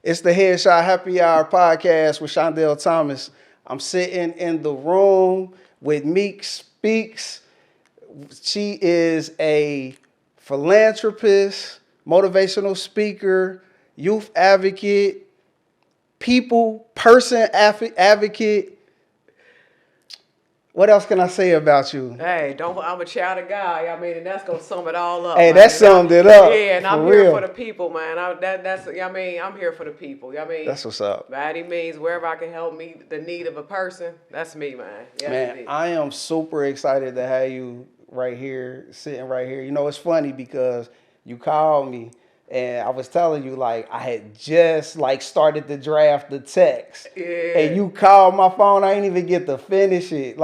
It's the Headshot Happy Hour podcast with Shondell Thomas. I'm sitting in the room with Meek Speaks. She is a philanthropist, motivational speaker, youth advocate, person advocate. What else can I say about you? Hey, I'm a child of God. I mean, and that's gonna sum it all up. Hey, man. that summed it up. Yeah, and I'm for here real. for the people, man. I'm here for the people. That's what's up. By any means, wherever I can help meet the need of a person, that's me, man. Yes, Man, indeed. I am super excited to have you right here, sitting right here. You know, it's funny because you called me and I was telling you like I had just like started to draft the text. Yeah. And you called my phone, I ain't even get to finish it.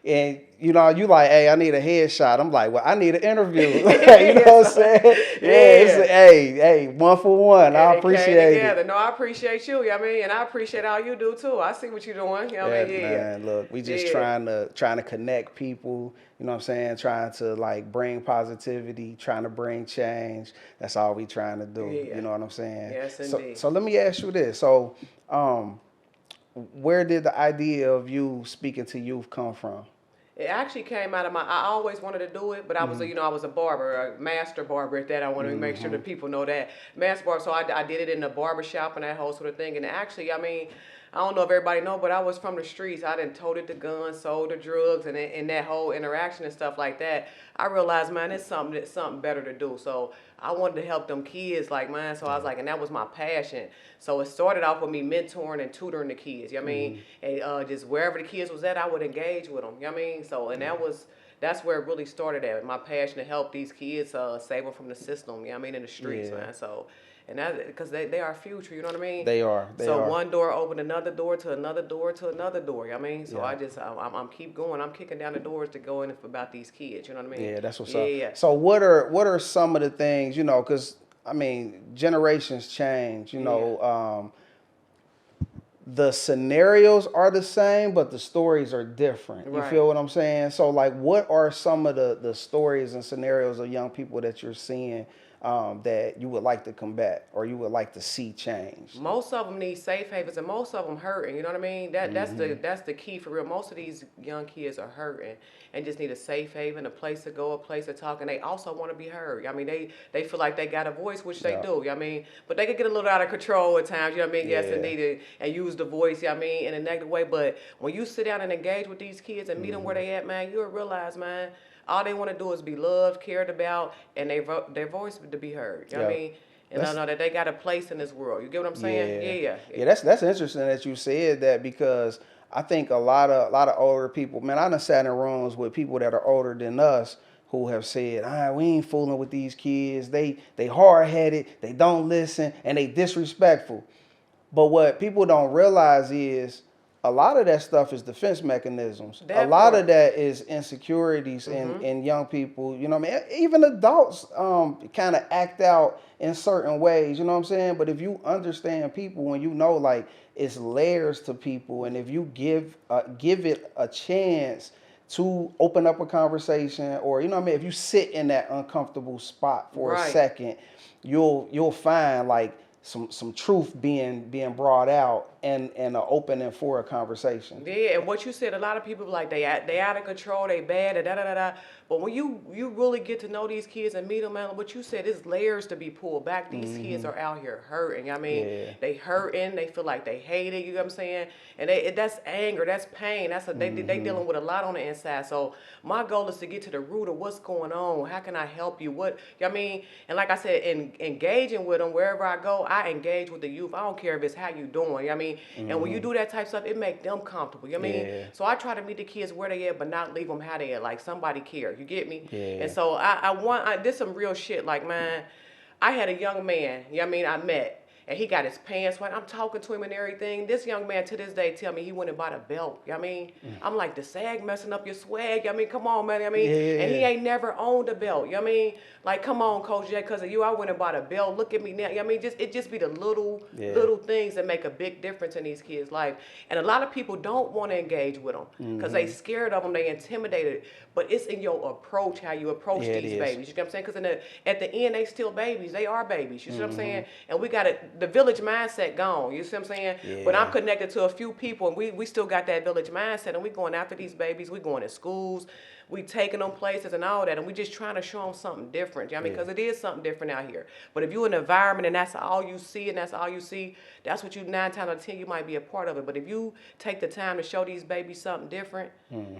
And you like, hey, I need a headshot. I'm like, well, I need an interview. You know what I'm saying? Yeah. Hey, 1 for 1. I appreciate it. No, I appreciate you. And I appreciate all you do too. I see what you're doing. Man, look, we just trying to connect people. You know what I'm saying? Trying to like bring positivity, trying to bring change. That's all we trying to do. Yeah. You know what I'm saying? Yes, indeed. So let me ask you this. So, where did the idea of you speaking to youth come from? It actually came out of I always wanted to do it, but I was a barber, a master barber at that. I wanted to make sure that people know that. Master barber, so I did it in the barber shop and that whole sort of thing. And actually, I don't know if everybody know, but I was from the streets. I done toted the guns, sold the drugs, and that whole interaction and stuff like that. I realized, man, it's something better to do. So I wanted to help them kids like mine. So I was like, and that was my passion. So it started off with me mentoring and tutoring the kids. You know what I mean? And just wherever the kids was at, I would engage with them. You know what I mean? So and that's where it really started at. My passion to help these kids save them from the system. You know what I mean? In the streets, man. So. And that because they are future, you know what I mean? They are. So one door opened another door to another door to another door. You know what I mean? So I'm keep going. I'm kicking down the doors to go in about these kids. You know what I mean? Yeah, that's what's up. Yeah. So what are some of the things, you know? Because I mean, generations change. You know, the scenarios are the same, but the stories are different. You feel what I'm saying? So like, what are some of the stories and scenarios of young people that you're seeing? That you would like to combat or you would like to see change? Most of them need safe havens, and most of them hurting. You know what I mean? That's the key for real. Most of these young kids are hurting and just need a safe haven, a place to go, a place to talk, and they also want to be heard. I mean, they feel like they got a voice, which they do. You know what I mean? But they can get a little out of control at times. You know what I mean? Yes, indeed, and use the voice. You know what I mean? In a negative way. But when you sit down and engage with these kids and meet them where they at, man, you'll realize, man. All they want to do is be loved, cared about, and their voice to be heard. You know what I mean? And I know that they got a place in this world. You get what I'm saying? Yeah. That's interesting that you said that because I think a lot of older people, man, I done sat in rooms with people that are older than us who have said, we ain't fooling with these kids. They hard-headed, they don't listen, and they disrespectful. But what people don't realize is a lot of that stuff is defense mechanisms. A lot of that is insecurities in young people. You know what I mean? Even adults kind of act out in certain ways. You know what I'm saying? But if you understand people and you know like it's layers to people, and if you give it a chance to open up a conversation, or you know what I mean, if you sit in that uncomfortable spot for a second, you'll find like some truth being brought out and an opening for a conversation. Yeah, and what you said, a lot of people like they out of control, they bad, da. But when you really get to know these kids and meet them, man, what you said is layers to be pulled back. These kids are out here hurting. I mean, they hurting. They feel like they hate it. You know what I'm saying? And that's anger. That's pain. They dealing with a lot on the inside. So my goal is to get to the root of what's going on. How can I help you? What you know what I mean? And like I said, engaging with them wherever I go, I engage with the youth. I don't care if it's how you doing. You know what I mean? And when you do that type of stuff, it make them comfortable. You know what I mean? So I try to meet the kids where they at, but not leave them how they at. Like somebody care. You get me? And so I did some real shit. Like, man, I had a young man, you know what I mean, I met. And he got his pants wet. I'm talking to him and everything. This young man to this day tell me he went and bought a belt. You know what I mean? I'm like, the sag messing up your swag. You know what I mean? Come on, man. You know what I mean? And he ain't never owned a belt. You know what I mean? Like, come on, Coach Jett, because of you, I went and bought a belt. Look at me now. You know what I mean? It just be the little things that make a big difference in these kids' life. And a lot of people don't want to engage with them because they scared of them. They intimidated. But it's in your approach, how you approach these babies. You know what I'm saying? Because at the end, they still babies. They are babies. You see what I'm saying? And we got to the village mindset gone. You see what I'm saying? Yeah. But I'm connected to a few people, and we still got that village mindset, and we going after these babies. We going to schools. We taking them places and all that, and we just trying to show them something different. You know what I mean? Because it is something different out here. But if you in an environment and that's all you see and that's all you see, that's what you 9 times out of 10 you might be a part of it. But if you take the time to show these babies something different,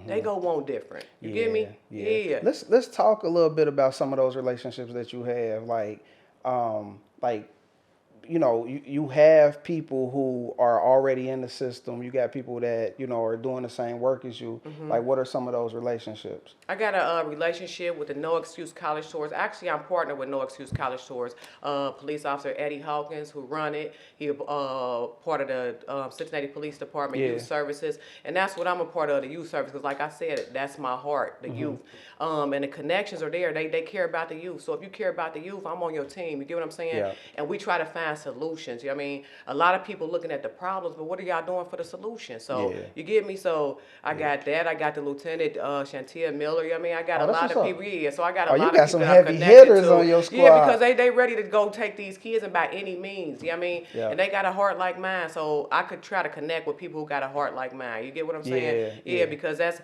they go want different. You get me? Yeah. Let's talk a little bit about some of those relationships that you have, like you know, you have people who are already in the system. You got people that, you know, are doing the same work as you. Like, what are some of those relationships? I got a relationship with the No Excuse College Tours. Actually, I'm partnered with No Excuse College Tours. Police officer Eddie Hawkins, who run it. He part of the Cincinnati Police Department Youth Services, and that's what I'm a part of, the youth service. Because, like I said, that's my heart, the youth. And the connections are there. They care about the youth. So if you care about the youth, I'm on your team. You get what I'm saying? Yeah. And we try to find solutions. You know what I mean? A lot of people looking at the problems, but what are y'all doing for the solution? So you get me? So I got that. I got the Lieutenant Shantia Miller. You know what I mean? I got a lot of people. Yeah, so I got a lot of people. You got some heavy hitters on your squad. Yeah, because they ready to go take these kids and by any means. You know what I mean? Yeah. And they got a heart like mine. So I could try to connect with people who got a heart like mine. You get what I'm saying? Yeah, because that's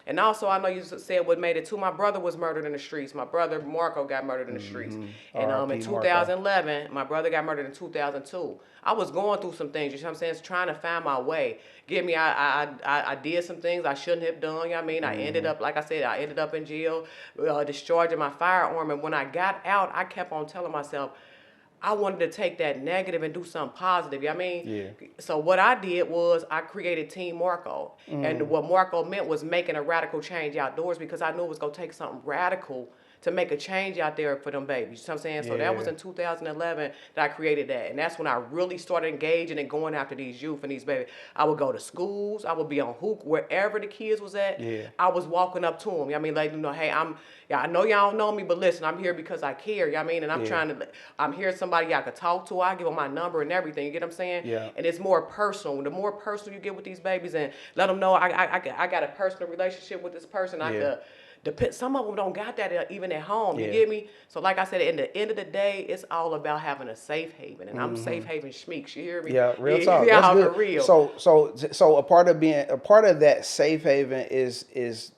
and also, I know you said what made it too. My brother was murdered in the streets. My brother, Marco, got murdered in the streets. And in 2011, my brother got murdered in 2002. I was going through some things, you know what I'm saying? Trying to find my way. Get me, I did some things I shouldn't have done, you know what I mean? I ended up, like I said, I ended up in jail, discharging my firearm. And when I got out, I kept on telling myself, I wanted to take that negative and do something positive, you know what I mean? Yeah. So what I did was I created Team Marco. And what Marco meant was making a radical change outdoors, because I knew it was going to take something radical to make a change out there for them babies. You know what I'm saying? So that was in 2011 that I created that. And that's when I really started engaging and going after these youth and these babies. I would go to schools. I would be on hook wherever the kids was at. I was walking up to them. You know what I mean? Letting them know, hey, I know y'all don't know me, but listen, I'm here because I care. You know what I mean? And I'm here somebody y'all could talk to. I give them my number and everything. You get what I'm saying? Yeah. And it's more personal. The more personal you get with these babies and let them know I got a personal relationship with this person. Some of them don't got that even at home. You get me? So like I said, at the end of the day, it's all about having a safe haven, and I'm safe haven schmeeks. You hear me? Yeah, real talk. That's good. For real. So a part of that safe haven is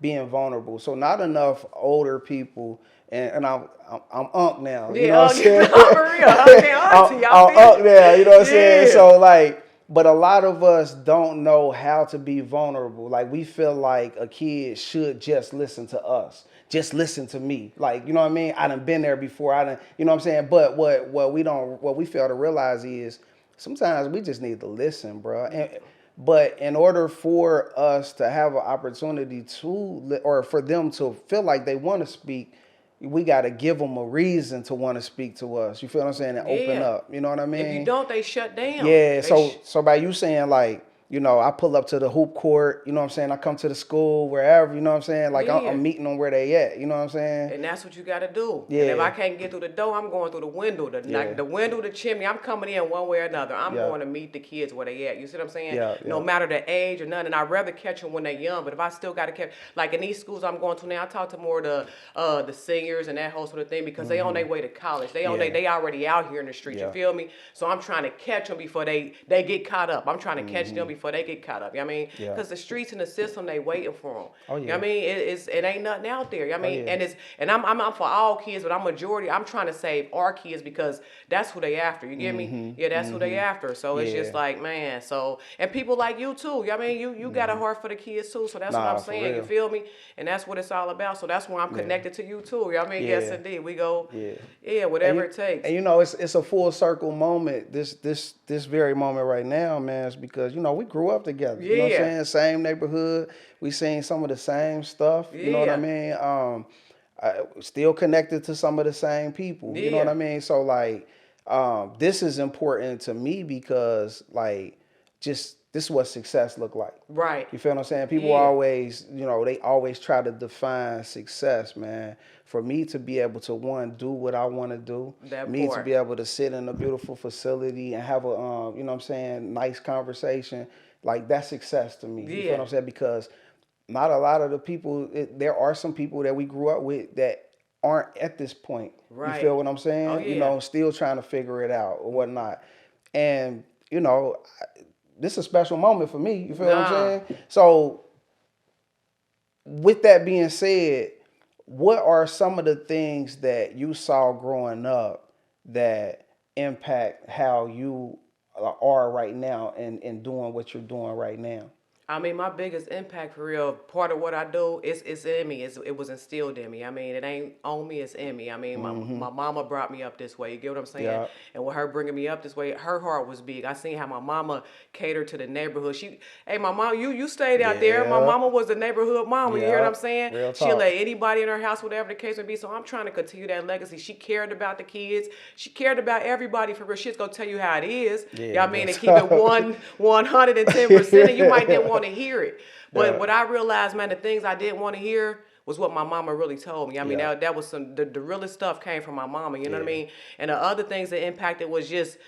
being vulnerable. So not enough older people, and I'm unk now. You know what I'm saying? For real. I'm unk now. You know what I'm saying? So like. But a lot of us don't know how to be vulnerable. Like, we feel like a kid should just listen to us. Just listen to me. Like, you know what I mean? I done been there before. You know what I'm saying? But what we fail to realize is sometimes we just need to listen, bro. But in order for us to have an opportunity or for them to feel like they want to speak, we got to give them a reason to want to speak to us. You feel what I'm saying? And open up. You know what I mean? If you don't, they shut down. Yeah. So by you saying, like, you know, I pull up to the hoop court, you know what I'm saying? I come to the school, wherever, you know what I'm saying? Like, I'm meeting them where they at, you know what I'm saying? And that's what you got to do. Yeah. And if I can't get through the door, I'm going through the window. The window, the chimney, I'm coming in one way or another. I'm going to meet the kids where they at. You see what I'm saying? No matter the age or nothing. And I'd rather catch them when they're young. But if I still got to catch, like in these schools I'm going to now, I talk to more of the seniors and that whole sort of thing, because they on their way to college. They already out here in the streets. You feel me? So I'm trying to catch them before they get caught up. I'm trying to catch them before they get caught up. You know what I mean? Because the streets and the system, they waiting for them. Oh, yeah. You know what I mean? It ain't nothing out there. You know what I mean? And I'm for all kids, but I'm trying to save our kids, because that's who they after. You get me? Yeah, that's who they after. So it's just like, man. So, and people like you too. You know what I mean? You got a heart for the kids too. So that's what I'm saying. You feel me? And that's what it's all about. So that's why I'm connected to you too. You know what I mean? Yes, indeed. We go. Yeah, whatever it takes. And you know, it's a full circle moment. This very moment right now, man, is because, you know, we grew up together. You know what I'm saying? Same neighborhood. We seen some of the same stuff. You know what I mean? Still connected to some of the same people. You know what I mean? So like, this is important to me because, like, just this is what success look like. Right. You feel what I'm saying? People always, you know, they always try to define success, man. For me to be able to, one, do what I want to do. To be able to sit in a beautiful facility and have a, you know what I'm saying, nice conversation. Like, that's success to me. You feel what I'm saying? Because not a lot of the people, there are some people that we grew up with that aren't at this point. Right. You feel what I'm saying? Oh, yeah. You know, still trying to figure it out or whatnot. And, you know, this is a special moment for me. You feel what I'm saying? So, with that being said, what are some of the things that you saw growing up that impact how you are right now and doing what you're doing right now? I mean, my biggest impact for real, part of what I do, it's in me. It was instilled in me. I mean, it ain't on me, it's in me. I mean, my mama brought me up this way. You get what I'm saying? Yeah. And with her bringing me up this way, her heart was big. I seen how my mama catered to the neighborhood. Hey, my mom, you stayed out there. My Yeah. mama was the neighborhood mama. You hear what Yeah. I'm saying? Real She'll talk. let anybody in her house, whatever the case may be. So I'm trying to continue that legacy. She cared about the kids. She cared about everybody for real. She's gonna tell you how it is. Yeah, You know what I mean? that's And keep it 110%, and you might didn't want to hear it. But Yeah. what I realized, man, the things I didn't want to hear was what my mama really told me. I mean, Yeah. that was the realest stuff came from my mama, you know what I Yeah. mean? And the other things that impacted was just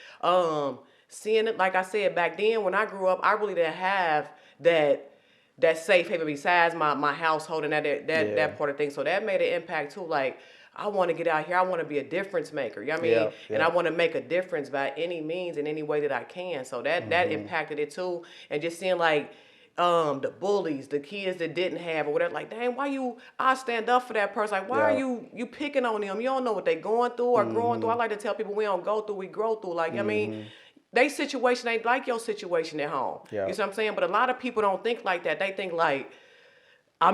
seeing it, like I said, back then when I grew up, I really didn't have that safe haven besides my household and that part of things. So that made an impact too. Like, I want to get out here. I want to be a difference maker. You know what I mean? Yeah, And yeah. I want to make a difference by any means in any way that I can. So that impacted it too. And just seeing like the bullies, the kids that didn't have or whatever, like, dang, I stand up for that person. Like, why are Yeah. you picking on them? You don't know what they going through or growing through. I like to tell people we don't go through, we grow through. Like, I mean, they situation ain't like your situation at home. Yeah. You see what I'm saying? But a lot of people don't think like that. They think like, I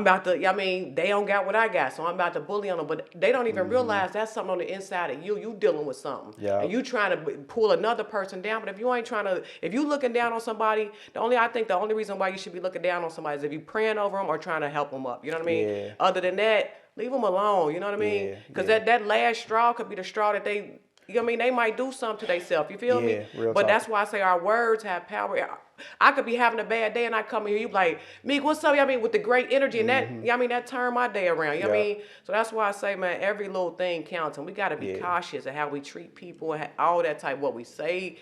mean, they don't got what I got, so I'm about to bully on them. But they don't even realize that's something on the inside of you. You dealing with something. Yeah. And you trying to pull another person down. But if you ain't if you looking down on somebody, I think the only reason why you should be looking down on somebody is if you praying over them or trying to help them up. You know what I mean? Yeah. Other than that, leave them alone. You know what I mean? Yeah, Because yeah. that last straw could be the straw that they, you know what I mean? They might do something to themselves. You feel me? Yeah, real But talk. that's why I say our words have power. I could be having a bad day and I come here, you be like, Meek, what's up? You know what I mean? With the great energy and that, you know what I mean? That turned my day around. You know what I Yeah. mean? So that's why I say, man, every little thing counts. And we got to be Yeah. cautious of how we treat people and all that type, what we say,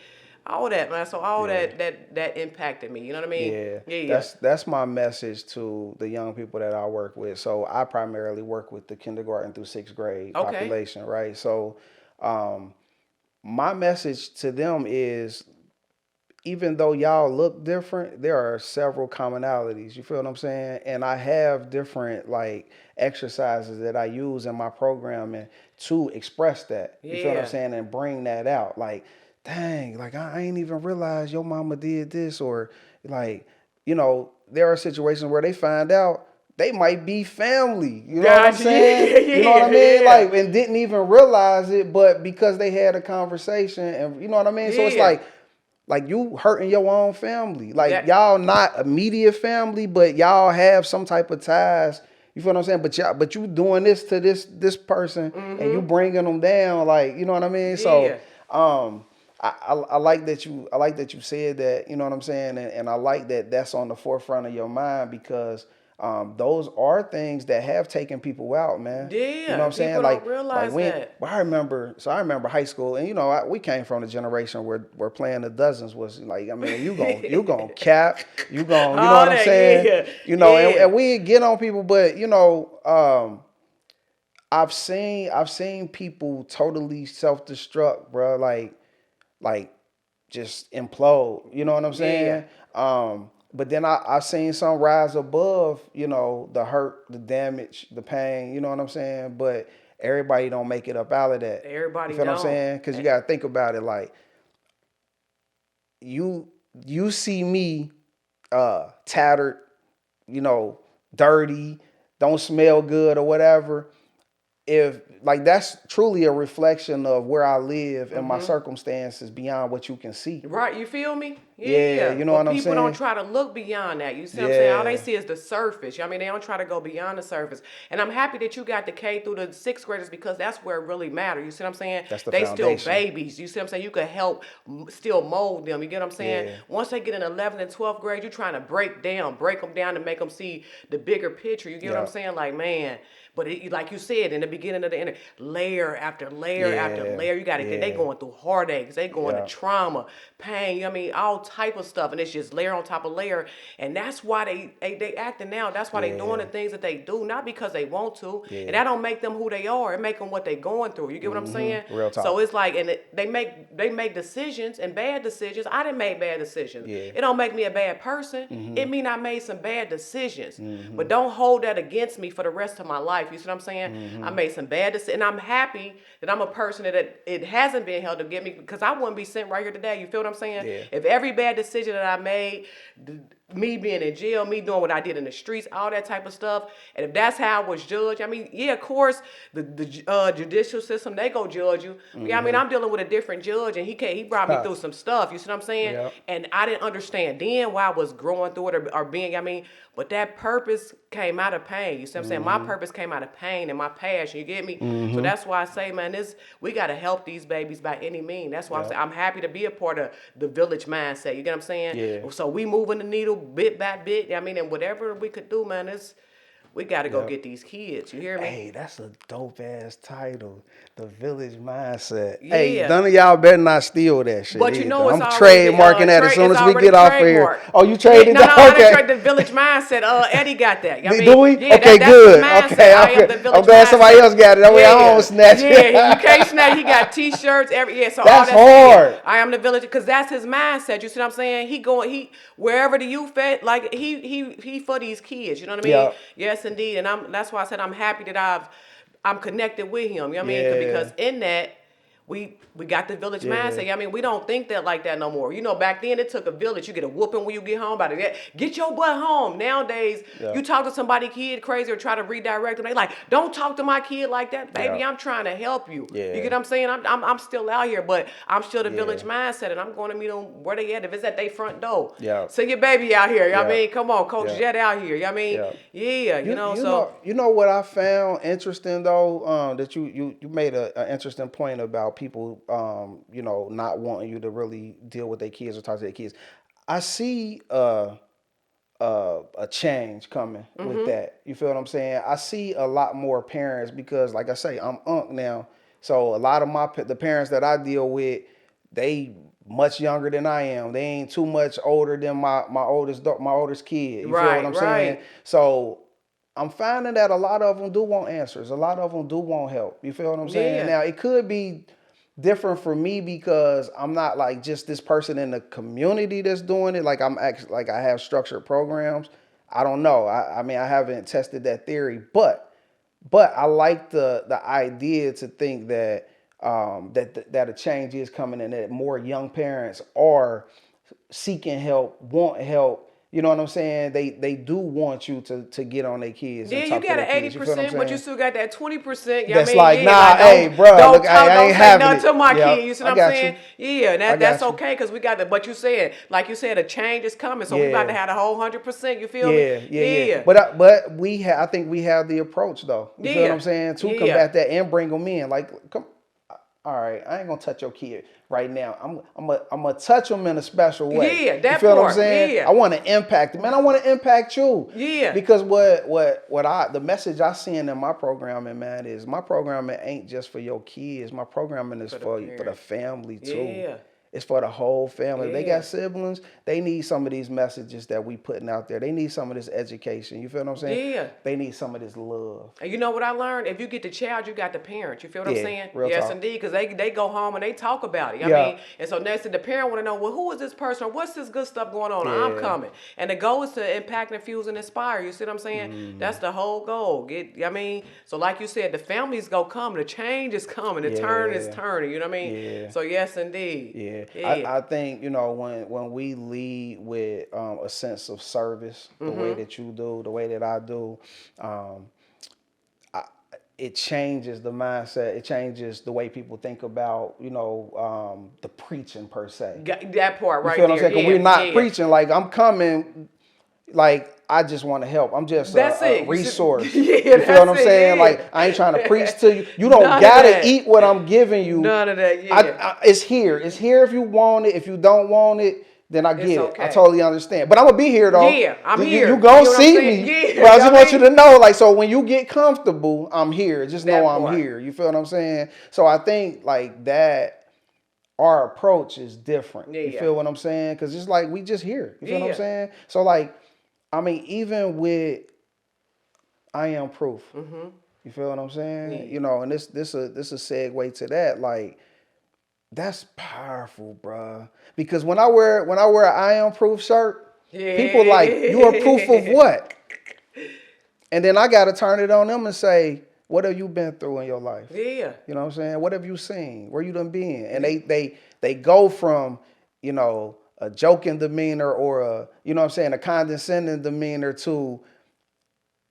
all that, man. So all that impacted me. You know what I mean? Yeah. That's my message to the young people that I work with. So I primarily work with the kindergarten through 6th grade Okay. population, right? So my message to them is, even though y'all look different, there are several commonalities. You feel what I'm saying? And I have different like exercises that I use in my programming to express that. You feel what I'm Yeah. saying? And bring that out. Like, dang, like I ain't even realized your mama did this, or like, you know, there are situations where they find out they might be family. You know what I'm Gotcha. saying? Yeah, You know what I mean? yeah. Like, and didn't even realize it, but because they had a conversation, and you know what I mean? So it's Yeah. like you hurting your own family. Like That- y'all not immediate family, but y'all have some type of ties. You feel what I'm saying? But you doing this to this person, and you bringing them down. Like, you know what I mean? Yeah. So I like that you said that. You know what I'm saying? And I like that that's on the forefront of your mind, because those are things that have taken people out, man. Yeah, You know what I'm saying? people don't realize that. Well, I remember high school, and you know, we came from a generation where playing the dozens was like, I mean, you gonna cap, you know All what I'm that, saying? yeah, You know, yeah. and we get on people, but you know, I've seen people totally self-destruct, bro. Like just implode. You know what I'm saying? But then I've seen some rise above, you know, the hurt, the damage, the pain, you know what I'm saying? But everybody don't make it up out of that. Everybody You feel what I'm don't. saying? Because you got to think about it, like, you see me tattered, you know, dirty, don't smell good or whatever. If like that's truly a reflection of where I live and my circumstances beyond what you can see. Right, you feel me? Yeah, you know but what I'm people don't saying? try to look beyond that. You see what I'm saying? All they Yeah. see is the surface. I mean, they don't try to go beyond the surface. And I'm happy that you got the K through the 6th graders, because that's where it really matters. You see what I'm saying? That's the they foundation. still babies. You see what I'm saying? You could help still mold them. You get what I'm saying? Yeah. Once they get in 11th and 12th grade, you're trying to break them down to make them see the bigger picture. You get what I'm Yeah. saying? Like, man. But like you said in the beginning of the interview, layer after layer after Yeah. layer, you got to get. They Yeah. going through heartaches, they going Yeah. to trauma, pain. You know what I mean, all type of stuff, and it's just layer on top of layer, and that's why they acting now. That's why they doing the things that they do, not because they want to, and that don't make them who they are. It make them what they going through. You get what I'm saying? Real talk. So it's like, and they make decisions and bad decisions. I didn't make bad decisions. It don't make me a bad person. It mean I made some bad decisions, but don't hold that against me for the rest of my life. You see what I'm saying? I made some bad decisions, and I'm happy that I'm a person that it hasn't been held against me, because I wouldn't be sitting right here today. You feel what I'm saying? If every bad decision that I made, me being in jail, me doing what I did in the streets, all that type of stuff, and if that's how I was judged, I mean, yeah, of course, the judicial system, they go judge you. Yeah, I mean, I'm dealing with a different judge, and he brought me through some stuff. You see what I'm saying? And I didn't understand then why I was growing through it or being. I mean, but that purpose came out of pain. You see what I'm saying? My purpose came out of pain and my passion. You get me? So that's why I say, man, we got to help these babies by any means. That's why I'm saying I'm happy to be a part of the village mindset. You get what I'm saying? Yeah. So we moving the needle bit by bit. I mean, and whatever we could do, man, we got to go get these kids. You hear me? Hey, that's a dope ass title. The village mindset. Yeah. Hey, none of y'all better not steal that shit. But you know, I'm it's already, trademarking that as soon as we get off of here. trademarked. Oh, you traded No, that? I Okay. didn't trade the village mindset. Eddie got that. I mean, do we? Yeah, okay, that's good. his mindset. Okay, I am the village I'm glad somebody mindset. else got it. That way I don't snatch it. Yeah, you can't snatch. He got T-shirts. So That's all that hard. Stuff, I am the village, because that's his mindset. You see what I'm saying? He wherever the youth at, like he for these kids. You know what I mean? Yeah. Yes, indeed. And that's why I said I'm happy that I'm connected with him. You know what I mean? Yeah. Because in that, we got the village mindset. I mean, we don't think that like that no more. You know, back then it took a village. You get a whooping when you get home. Get your butt home. Nowadays, you talk to somebody kid crazy or try to redirect them. They like, don't talk to my kid like that, baby. I'm trying to help you. Yeah. You get what I'm saying? I'm still out here, but I'm still the village mindset, and I'm going to meet them where they at. If it's at their front door, send your baby out here. You know what I mean? Come on, Coach Jett out here. You know what I mean? Yeah. You know what I found interesting though, that you made an interesting point about people, not wanting you to really deal with their kids or talk to their kids. I see a change coming with that. You feel what I'm saying? I see a lot more parents because, like I say, I'm unk now. So a lot of the parents that I deal with, they much younger than I am. They ain't too much older than my oldest kid. You feel what I'm saying? So I'm finding that a lot of them do want answers. A lot of them do want help. You feel what I'm saying? Now, it could be different for me because I'm not like just this person in the community that's doing it. Like I have structured programs. I don't know. I mean, I haven't tested that theory, but I like the idea to think that that a change is coming and that more young parents are seeking help, want help. You know what I'm saying? They do want you to get on their kids. Yeah, and you talk got to an their kids. 80%, but you still got that 20%. That's like, nah, hey, bro, don't look, I ain't say having nothing it. to my Yep, kid. You see I what I'm got saying? you. Yeah, and that's you. okay because we got the. But you said, like you said, a change is coming, so we about to have the whole 100%. You feel me? Yeah. But I think we have the approach though. You feel what I'm saying? To combat that and bring them in. Like, come. All right, I ain't gonna touch your kid right now. I'm gonna touch them in a special way. Yeah, that you feel part. what I'm saying? Yeah. I want to impact them, man. I want to impact you. Yeah. Because the message I see in my programming, man, is my programming ain't just for your kids. My programming is for the family too. Yeah. It's for the whole family. If they Yeah. got siblings, they need some of these messages that we putting out there. They need some of this education. You feel what I'm saying? Yeah. They need some of this love. And you know what I learned? If you get the child, you got the parent. You feel what I'm saying? Real Yes, talk. indeed, because they go home and they talk about it. I mean, and so next, the parent want to know, well, who is this person? Or what's this good stuff going on? I'm coming. And the goal is to impact, infuse, and inspire. You see what I'm saying? That's the whole goal. So like you said, the family's gonna come. The change is coming. The turn is turning. You know what I mean? Yeah. So yes, indeed. Yeah. I think, when we lead with a sense of service, the way that you do, the way that I do, it changes the mindset. It changes the way people think about, the preaching per se. That part right there. You feel there. what I'm saying? 'Cause we're not preaching like I'm coming, like I just want to help. I'm just a resource. You feel what I'm saying? Like I ain't trying to preach to you. You don't gotta eat what I'm giving you. None of that. Yeah. It's here. It's here if you want it. If you don't want it, then I get it. I totally understand. But I'm gonna be here though. Yeah, I'm here. You gonna see me. Yeah, but I just want you to know, like, so when you get comfortable, I'm here. Just know I'm here. You feel what I'm saying? So I think like that. our approach is different. Yeah, You yeah. feel what I'm saying? Because it's like we just here. You feel what Yeah. I'm saying? So like, I mean, even with I Am Proof. You feel what I'm saying? Yeah. You know, and this a segue to that. Like, that's powerful, bruh. Because when I wear an I Am Proof shirt, people like, you are proof of what? And then I gotta turn it on them and say, what have you been through in your life? Yeah. You know what I'm saying? What have you seen? Where you done been? And they go from, you know, a joking demeanor or a, you know what I'm saying, a condescending demeanor to,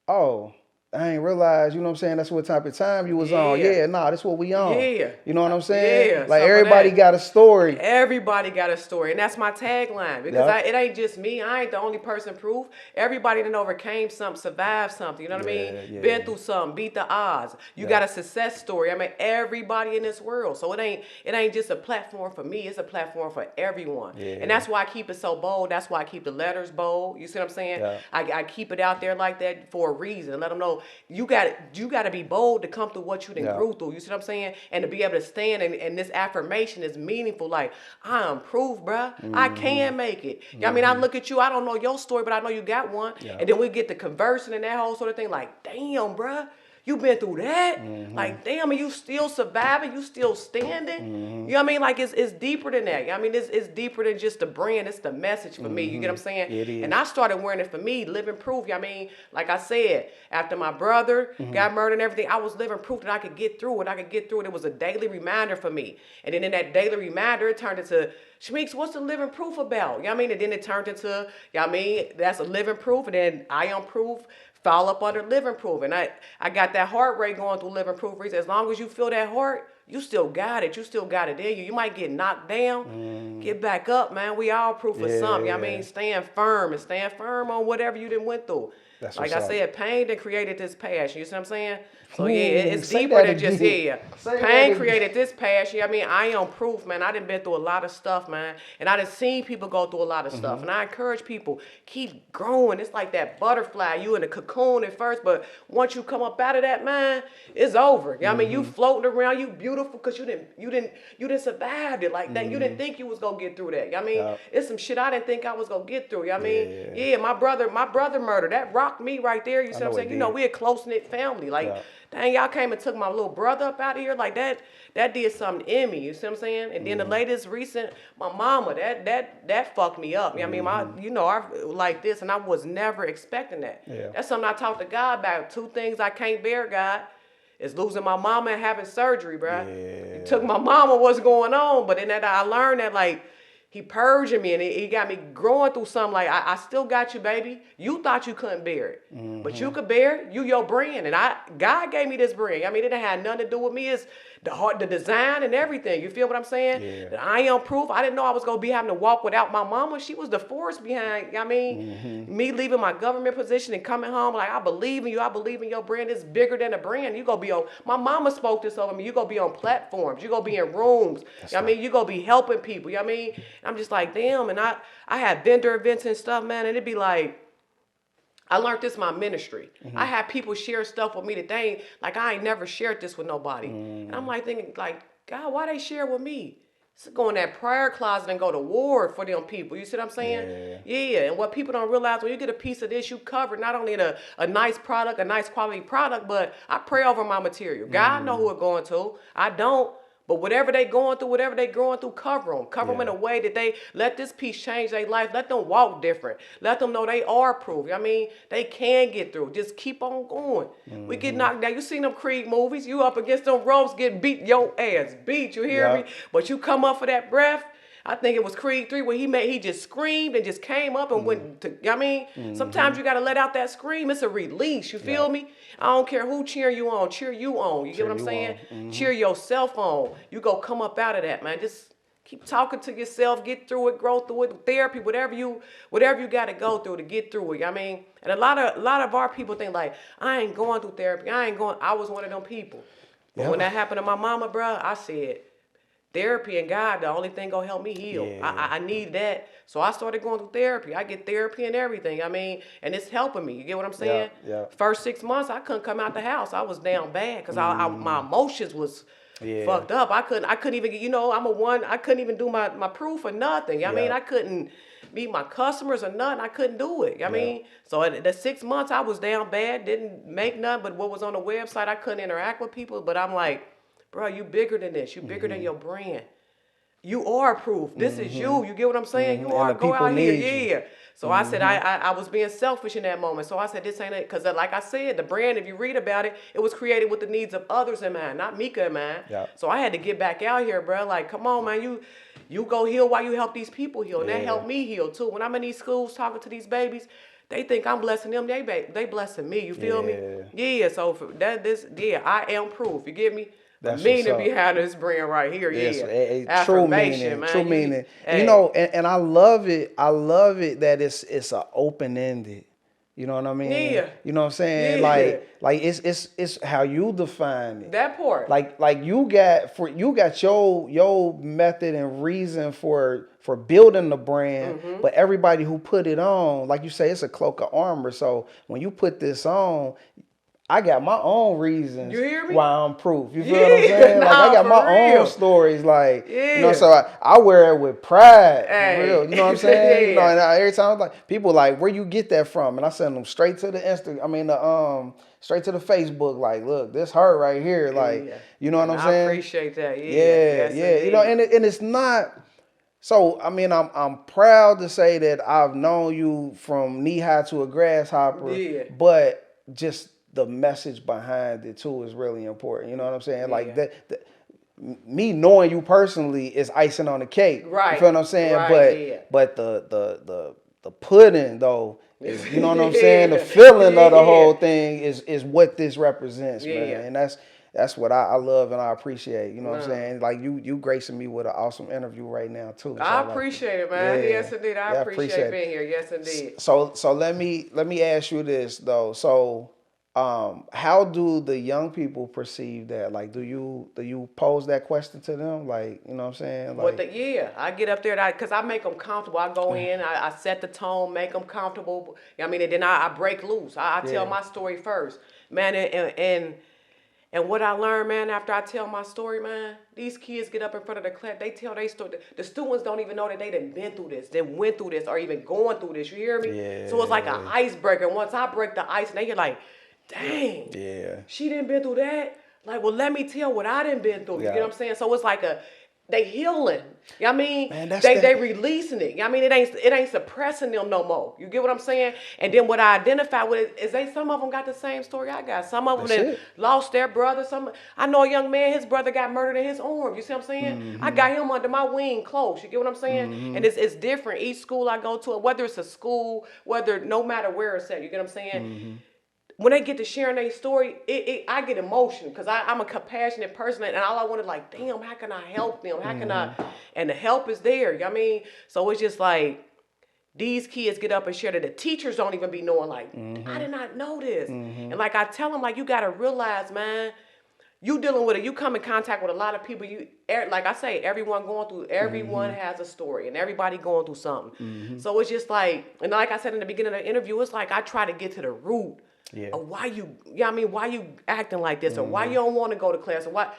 oh, I ain't realized, you know what I'm saying, that's what type of time you was on. Yeah. Yeah, nah, that's what we on. Yeah. You know what I'm saying? Yeah, Like some of everybody that. got a story. Everybody got a story, and that's my tagline because Yep. it ain't just me. I ain't the only person proof. Everybody that overcame something, survived something. You know what I mean? Yeah. Been through something, beat the odds. You Yeah. got a success story. I mean, everybody in this world. So it ain't just a platform for me. It's a platform for everyone. Yeah. And that's why I keep it so bold. That's why I keep the letters bold. You see what I'm saying? Yeah. I keep it out there like that for a reason. Let them know you got to be bold to come through what you done grew through. You see what I'm saying? And to be able to stand and this affirmation is meaningful. Like, I am proof, bruh. I can make it. I mean, I look at you, I don't know your story, but I know you got one. Yeah. And then we get to conversing and that whole sort of thing. Like, damn, bruh. You been through that? Like, damn, and you still surviving? You still standing? You know what I mean? Like, it's deeper than that. I mean, it's deeper than just the brand. It's the message for me. You get what I'm saying? It is. And I started wearing it for me, living proof. You know what I mean? Like I said, after my brother got murdered and everything, I was living proof that I could get through it. I could get through it. It was a daily reminder for me. And then in that daily reminder, it turned into, Shmeeks, what's the living proof about? You know what I mean? And then it turned into, you know what I mean? That's a living proof. And then I Am Proof fall up under living proof. And I got that heart rate going through living proof. As long as you feel that heart, you still got it. You still got it in you. You might get knocked down. Get back up, man. We all proof of something. You know what I mean? Stand firm and stand firm on whatever you done went through. That's like what's I up. said, pain that created this passion. You see what I'm saying? So Ooh, yeah, it's say deeper that than just again. Say that Pain again. created this passion. I mean, I am proof, man. I done been through a lot of stuff, man, and I done seen people go through a lot of stuff. And I encourage people, keep growing. It's like that butterfly. You in the cocoon at first, but once you come up out of that, man, it's over. You know what I mean, you floating around, you beautiful because you didn't survive it like that. You didn't think you was gonna get through that. You know what I mean, Yep. it's some shit I didn't think I was gonna get through. You know what I mean, yeah, my brother murder that rocked me right there. You see what I'm know saying? it You know, did. we a close knit family. Like, Yeah. dang, y'all came and took my little brother up out of here like that. That did something in me. You see what I'm saying? And then the latest recent, my mama, that fucked me up. You know what I mean, I like this, and I was never expecting that. Yeah. That's something I talked to God about. Two things I can't bear, God, is losing my mama and having surgery, bruh. Yeah. He took my mama, what's going on? But then that I learned that, like, he purging me and he got me growing through something. Like, I still got you, baby. You thought you couldn't bear it, but you could bear it. You your brand, and God gave me this brand. I mean, it didn't have nothing to do with me. It's the heart, the design, and everything. You feel what I'm saying? Yeah. That I am proof. I didn't know I was gonna be having to walk without my mama. She was the force behind. I mean, me leaving my government position and coming home. Like, I believe in you. I believe in your brand. It's bigger than a brand. You gonna be on. My mama spoke this over me. You gonna be on platforms. You gonna be in rooms. You know what I mean, you gonna be helping people. You know what I mean? And I'm just like, damn. And I had vendor events and stuff, man. And it'd be like, I learned this in my ministry. I had people share stuff with me that they ain't, like, I ain't never shared this with nobody. And I'm like thinking, like, God, why they share with me? So go in that prayer closet and go to war for them people. You see what I'm saying? Yeah. And what people don't realize, when you get a piece of this, you covered not only in a nice product, a nice quality product, but I pray over my material. God know who it's going to. I don't. But whatever they going through, cover them. Cover them in a way that they let this piece change their life. Let them walk different. Let them know they are proof. You know what I mean, they can get through. Just keep on going. We get knocked down. You seen them Creed movies? You up against them ropes, get beat, your ass beat. You hear me? But you come up for that breath. I think it was Creed 3 where he just screamed and just came up and went to, you know what I mean? Sometimes you got to let out that scream. It's a release. You feel me? I don't care who cheer you on. Cheer you on. You get what I'm saying? Cheer yourself on. You go come up out of that, man. Just keep talking to yourself. Get through it. Grow through it. Therapy, whatever you got to go through to get through it. You know what I mean? And a lot of our people think like, I ain't going through therapy. I was one of them people. But when that happened to my mama, bro, I said, therapy and God, the only thing gonna help me heal. I need that. So I started going through therapy. I get therapy and everything. I mean, and it's helping me. You get what I'm saying? Yeah. First 6 months, I couldn't come out the house. I was down bad because my emotions was fucked up. I couldn't even, I couldn't even do my proof or nothing. I mean, I couldn't meet my customers or nothing. I couldn't do it. I mean, so at the 6 months I was down bad, didn't make nothing but what was on the website. I couldn't interact with people, but I'm like, bro, you bigger than this. You bigger than your brand. You are proof. This is you. You get what I'm saying? You are. Go out here. Yeah. So I said, I was being selfish in that moment. So I said, this ain't it. Because like I said, the brand, if you read about it, it was created with the needs of others in mind, not Meca in mind. So I had to get back out here, bro. Like, come on, man. You go heal while you help these people heal. And that helped me heal, too. When I'm in these schools talking to these babies, they think I'm blessing them. They blessing me. You feel me? Yeah. So for I am proof. You get me? That's meaning behind this brand right here, true meaning, man. True meaning. Hey. And I love it. I love it that it's a open ended. You know what I mean? Yeah. You know what I'm saying? Like it's how you define it. That part. Like you got your method and reason for building the brand, but everybody who put it on, like you say, it's a cloak of armor. So when you put this on, I got my own reasons why I'm proof. You feel what I'm saying? Like I got my own stories. Like so I wear it with pride. For real. You know what I'm saying? And every time I'm like, people like, where you get that from? And I send them straight to the straight to the Facebook. Like, look, this her right here. Like, you know what I'm saying? I appreciate that. Yeah. You know, and it's not. So I mean, I'm proud to say that I've known you from knee high to a grasshopper. But just the message behind it too is really important. You know what I'm saying? Like that me knowing you personally is icing on the cake. Right. You feel what I'm saying? But the pudding though is, you know what I'm saying? The feeling of the whole thing is what this represents, man. And that's what I love and I appreciate. You know what I'm saying? Like you gracing me with an awesome interview right now too. So I appreciate it, man. Yes indeed. I appreciate being here. Yes indeed. So let me ask you this though. So how do the young people perceive that? Like, do you pose that question to them? Like, you know what I'm saying? Like, I get up there because I make them comfortable. I go in, I set the tone, make them comfortable. I mean, and then I break loose. I tell my story first, man. And what I learned, man, after I tell my story, man, these kids get up in front of the class, they tell their story. The students don't even know that they done been through this, they went through this, or even going through this. You hear me? Yeah. So it's like an icebreaker. Once I break the ice, and they get like, dang, she didn't been through that. Like, well, let me tell what I didn't been through. You get what I'm saying? So it's like they healing. You know what I mean? Man, they releasing it. You know what I mean? It ain't suppressing them no more. You get what I'm saying? And then what I identify with is some of them got the same story I got. Some of them lost their brother. I know a young man, his brother got murdered in his arms. You see what I'm saying? I got him under my wing close. You get what I'm saying? And it's different. Each school I go to, whether it's a school, no matter where it's at, you get what I'm saying? When they get to sharing their story, I get emotional because I'm a compassionate person, and all I want is like, damn, how can I help them? How can I? And the help is there. You know what I mean? So it's just like these kids get up and share that the teachers don't even be knowing. Like, I did not know this. And like I tell them, like, you got to realize, man, you dealing with it. You come in contact with a lot of people. Like I say, everyone has a story, and everybody going through something. So it's just like, and like I said in the beginning of the interview, it's like I try to get to the root. Why you acting like this, or why you don't want to go to class, or why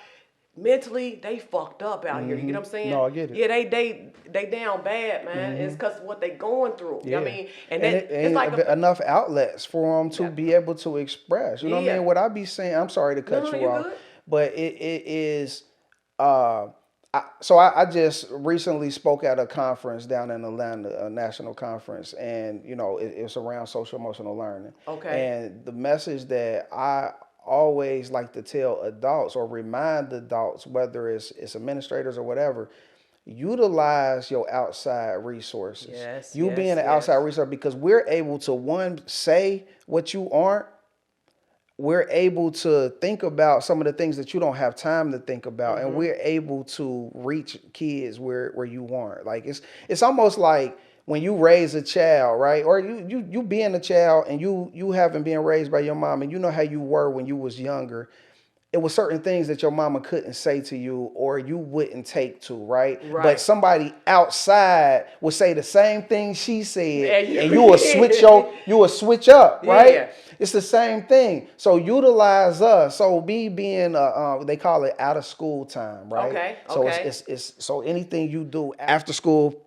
mentally they fucked up out here. You get what I'm saying? No, I get it. Yeah, they down bad, man. It's because of what they going through. You know what I mean? And it's like enough outlets for them to be able to express. You know what I mean? What I be saying, I'm sorry to cut you off, but it is. So I just recently spoke at a conference down in Atlanta, a national conference, and it's around social emotional learning. Okay. And the message that I always like to tell adults or remind adults, whether it's administrators or whatever, utilize your outside resources. Yes. Being an outside resource, because we're able to say what you aren't. We're able to think about some of the things that you don't have time to think about, and we're able to reach kids where you aren't. Like it's almost like when you raise a child, right? Or you being a child and you haven't been raised by your mom, and you know how you were when you was younger. it was certain things that your mama couldn't say to you or you wouldn't take to, right? Right. But somebody outside would say the same thing she said, And and you will switch up, right? Yeah. It's the same thing. So utilize us. So me being they call it out of school time, right? Okay, So okay. it's so anything you do after school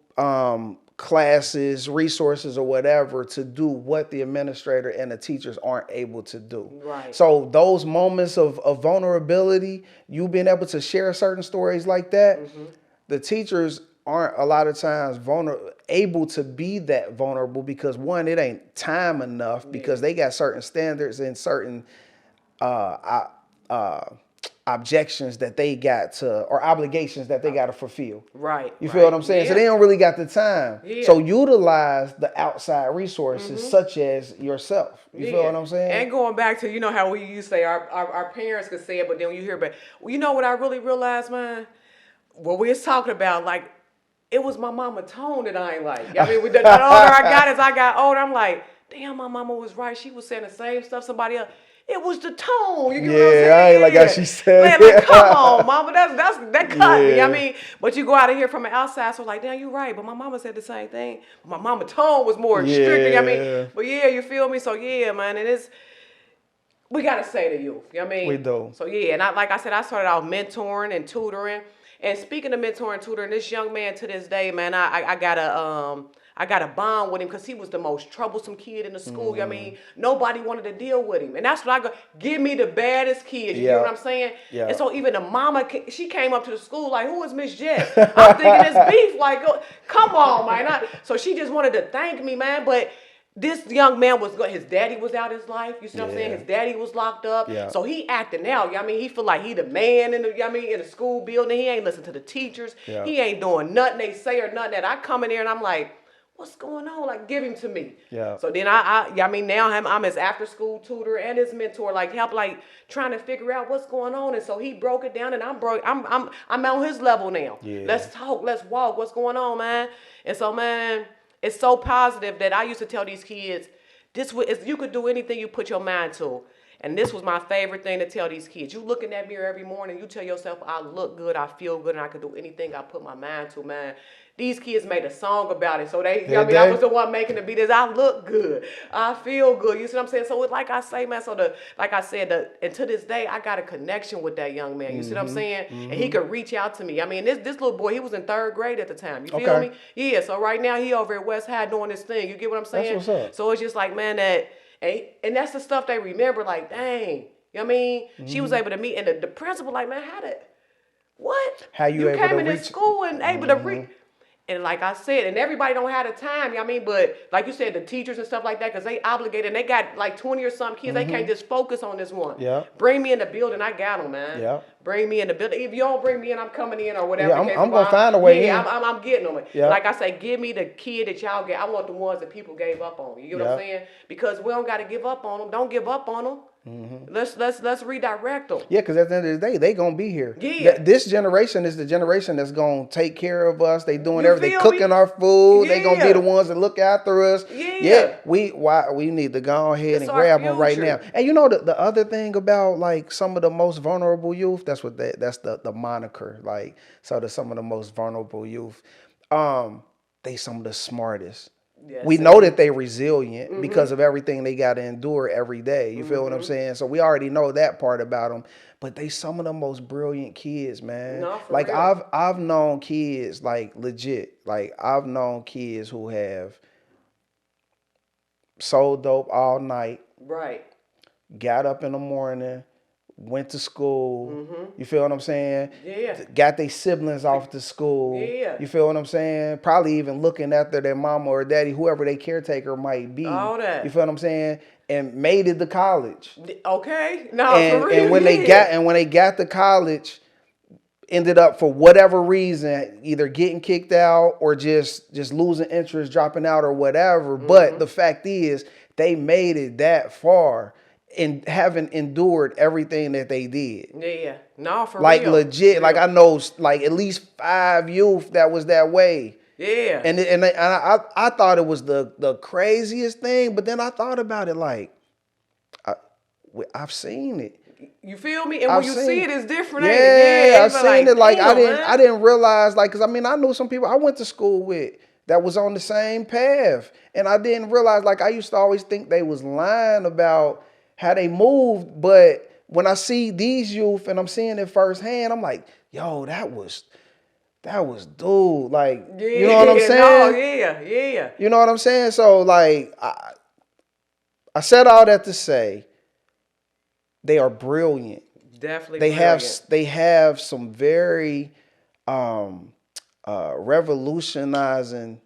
classes, resources, or whatever to do what the administrator and the teachers aren't able to do. Right. So those moments of vulnerability, you being able to share certain stories like that, the teachers aren't a lot of times able to be that vulnerable because one, it ain't time enough because they got certain standards and certain objections that they got to, or obligations that they got to fulfill. Right. You feel what I'm saying? Yeah. So they don't really got the time. Yeah. So utilize the outside resources such as yourself. You feel what I'm saying? And going back to, you know, how we used to say our parents could say it, but then when you hear, but you know what I really realized, man? What we was talking about, like, it was my mama tone that I ain't like. I mean, the older I got, as I got older, I'm like, damn, my mama was right. She was saying the same stuff somebody else. It was the tone. You get what I'm saying? I ain't like how she said Man, it. like, come on, mama. That cut me. Yeah. I mean, but you go out of here from the outside, so like, damn, you're right. But my mama said the same thing. My mama tone was more strict. I mean, but yeah, you feel me? So yeah, man, and it's, we gotta say to you. You know what I mean? We do. So yeah, and like I said, I started out mentoring and tutoring. And speaking of mentoring and tutoring, this young man to this day, man, I got a bond with him because he was the most troublesome kid in the school. You know what I mean? Nobody wanted to deal with him. And that's what I go, give me the baddest kid. You get what I'm saying? Yeah. And so even the mama, she came up to the school like, who is Miss Jett? I'm thinking it's beef. Like, come on, man. So she just wanted to thank me, man. But this young man his daddy was out his life. You see what I'm saying? His daddy was locked up. Yeah. So he acting out. You know what I mean? He feel like he the man in the, you know what I mean, in the school building. He ain't listen to the teachers. Yeah. He ain't doing nothing they say or nothing that I come in there and I'm like, what's going on? Like, give him to me. Yeah. So then I mean, now I'm his after school tutor and his mentor, like help, like trying to figure out what's going on. And so he broke it down and I'm on his level now. Yeah. Let's talk, let's walk. What's going on, man? And so, man, it's so positive that I used to tell these kids, you could do anything you put your mind to. And this was my favorite thing to tell these kids. You look in that mirror every morning, you tell yourself, I look good, I feel good, and I can do anything I put my mind to, man. These kids made a song about it. So I was the one making the beat. I look good. I feel good. You see what I'm saying? So like I say, man, and to this day, I got a connection with that young man. You see what I'm saying? And he could reach out to me. I mean, this little boy, he was in 3rd grade at the time. You feel me? Yeah, so right now he over at West High doing this thing. You get what I'm saying? That's what's up. So it's just like, man, and that's the stuff they remember, like, dang. You know what I mean? She was able to meet, and the principal, like, man, how you able came to in this school and able to reach. And like I said, and everybody don't have the time, you know what I mean? But like you said, the teachers and stuff like that, because they obligated, and they got like 20 or something kids, they can't just focus on this one. Yeah. Bring me in the building, I got them, man. Yeah. Bring me in the building. If you don't bring me in, I'm coming in or whatever. Yeah, I'm going to find a way in. Yeah, I'm getting them. Yeah. Like I say, give me the kid that y'all get. I want the ones that people gave up on. You get what I'm saying? Because we don't got to give up on them. Don't give up on them. Let's redirect them. Yeah, because at the end of the day, they gonna be here. Yeah. This generation is the generation that's gonna take care of us. They doing You everything, feel cooking me? our food. They gonna be Yeah. the ones that look after us. Yeah. We need to go ahead It's and our grab them right now. future. And you know the other thing about like some of the most vulnerable youth, that's the moniker. Like some of the most vulnerable youth. They some of the smartest. Yes, We know that they resilient because of everything they got to endure every day. You feel what I'm saying? So we already know that part about them. But they some of the most brilliant kids, man. No, for like real. I've known kids like legit. Like I've known kids who have sold dope all night, Right. got up in the morning, went to school. You feel what I'm saying? Yeah. Got their siblings off to school. Yeah. You feel what I'm saying? Probably even looking after their mama or daddy, whoever their caretaker might be. All that. You feel what I'm saying? And made it to college. Okay. No, And for real. when they got to college, ended up for whatever reason either getting kicked out or just losing interest, dropping out or whatever. But the fact is, they made it that far. And having endured everything that they did. Yeah. No, for Like real. legit, For like real. I know like at least 5 youth that was that way. Yeah. And I thought it was the craziest thing, but then I thought about it like, I've seen it. You feel me? And when you see it, it's different. Yeah, ain't it? I seen it. Like I man. didn't realize. Like, cause I mean, I knew some people I went to school with that was on the same path, and I didn't realize. Like, I used to always think they was lying about how they moved, but when I see these youth and I'm seeing it firsthand, I'm like, yo, that was dude. Like, you know what I'm saying? No, yeah. You know what I'm saying? So like, I said all that to say they are brilliant. Definitely They brilliant. have some very revolutionizing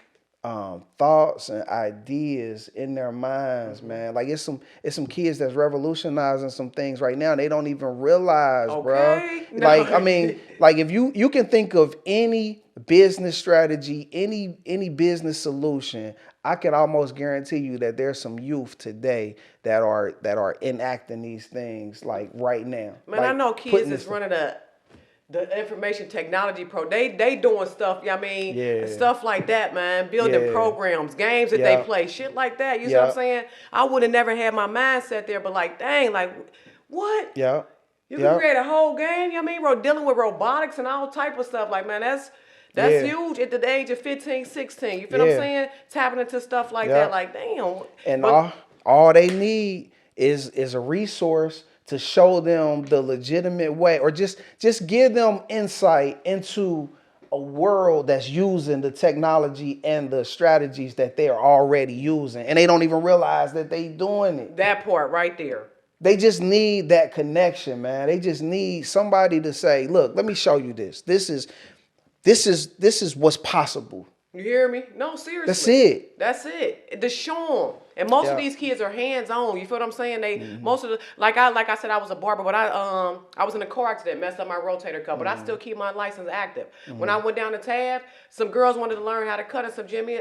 thoughts and ideas in their minds, man. Like it's some kids that's revolutionizing some things right now. And they don't even realize, bro. No. Like I mean, like if you can think of any business strategy, any business solution, I can almost guarantee you that there's some youth today that are enacting these things like right now. Man, like, I know kids that's running the information technology pro. They doing stuff. I mean, Yeah. stuff like that, man. Building programs, games that they play, shit like that. You see what I'm saying? I would have never had my mindset there, but like, dang, like, what? Yeah. You can create a whole game. You know what I mean? Dealing with robotics and all type of stuff. Like, man, that's huge at the age of 15, 16. You feel what I'm saying? Tapping into stuff like that. Like, damn. And all they need is a resource to show them the legitimate way, or just give them insight into a world that's using the technology and the strategies that they're already using, and they don't even realize that they doing it. That part right there. They just need that connection, man. They just need somebody to say, look, let me show you this. This is what's possible. You hear me? No, seriously. That's it. That's it. To show them. And most of these kids are hands-on. You feel what I'm saying? They most of the like I said, I was a barber, but I was in a car accident, messed up my rotator cuff, but I still keep my license active. When I went down to Tab, some girls wanted to learn how to cut and some Jimmy.